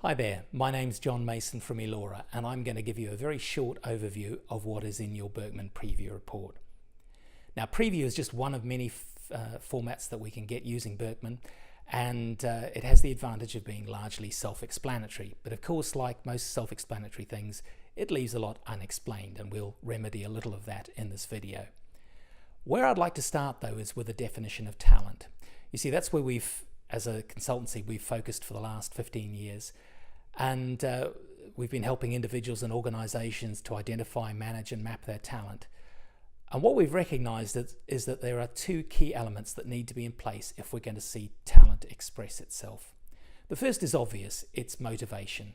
Hi there, my name's John Mason from Elora, and I'm going to give you a very short overview of what is in your Birkman Preview Report. Now, Preview is just one of many formats that we can get using Birkman, and it has the advantage of being largely self-explanatory. But of course, like most self-explanatory things, it leaves a lot unexplained, and we'll remedy a little of that in this video. Where I'd like to start, though, is with a definition of talent. You see, that's where as a consultancy, we've focused for the last 15 years. And we've been helping individuals and organizations to identify, manage and map their talent. And what we've recognized is that there are two key elements that need to be in place if we're going to see talent express itself. The first is obvious, it's motivation.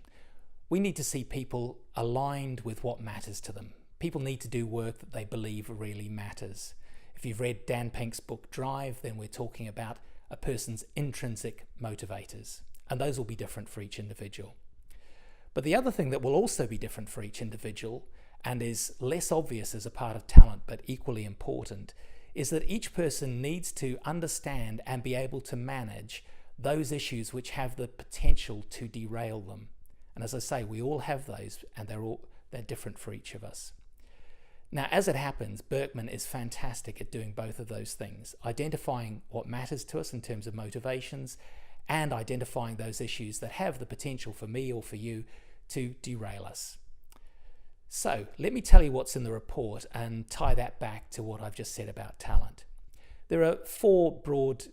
We need to see people aligned with what matters to them. People need to do work that they believe really matters. If you've read Dan Pink's book Drive, then we're talking about a person's intrinsic motivators, and those will be different for each individual. But the other thing that will also be different for each individual, and is less obvious as a part of talent but equally important, is that each person needs to understand and be able to manage those issues which have the potential to derail them. And as I say, we all have those, and they're different for each of us. Now, as it happens, Birkman is fantastic at doing both of those things, identifying what matters to us in terms of motivations and identifying those issues that have the potential for me or for you to derail us. So let me tell you what's in the report and tie that back to what I've just said about talent. There are four broad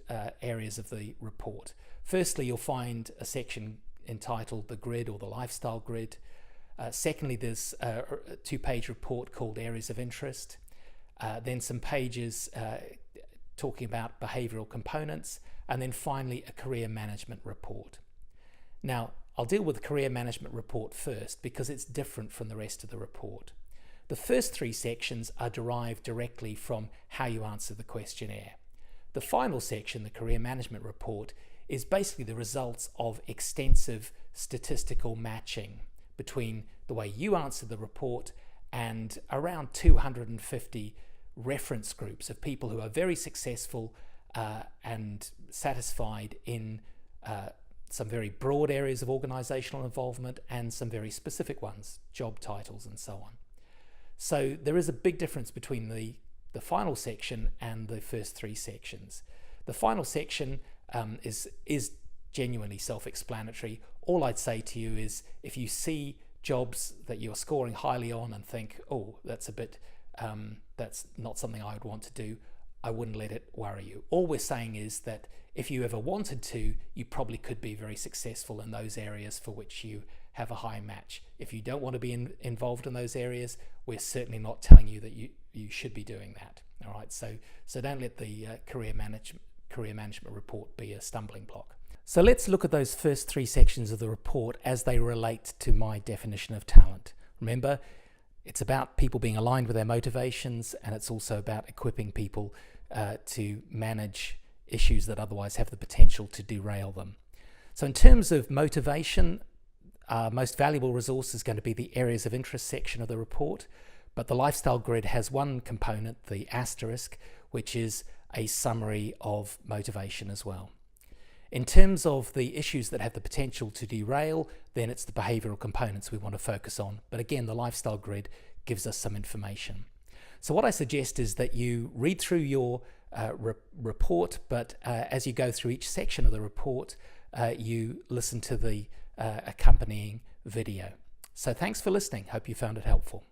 areas of the report. Firstly, you'll find a section entitled the grid or the lifestyle grid. Secondly, there's a two-page report called areas of interest. Then some pages talking about behavioral components, and then finally a career management report. Now, I'll deal with the career management report first because it's different from the rest of the report. The first three sections are derived directly from how you answer the questionnaire. The final section, the career management report, is basically the results of extensive statistical matching between the way you answer the report and around 250 reference groups of people who are very successful and satisfied in some very broad areas of organizational involvement and some very specific ones, job titles and so on. So there is a big difference between the final section and the first three sections. The final section is genuinely self-explanatory. All I'd say to you is if you see jobs that you're scoring highly on and think, oh, that's that's not something I would want to do, I wouldn't let it worry you. All we're saying is that if you ever wanted to, you probably could be very successful in those areas for which you have a high match. If you don't want to be involved in those areas, we're certainly not telling you that you should be doing that. All right, so don't let the career management report be a stumbling block. So let's look at those first three sections of the report as they relate to my definition of talent. Remember, it's about people being aligned with their motivations, and it's also about equipping people to manage issues that otherwise have the potential to derail them. So in terms of motivation, our most valuable resource is going to be the areas of interest section of the report, but the lifestyle grid has one component, the asterisk, which is a summary of motivation as well. In terms of the issues that have the potential to derail, then it's the behavioral components we want to focus on. But again, the lifestyle grid gives us some information. So what I suggest is that you read through your report, but as you go through each section of the report, you listen to the accompanying video. So thanks for listening. Hope you found it helpful.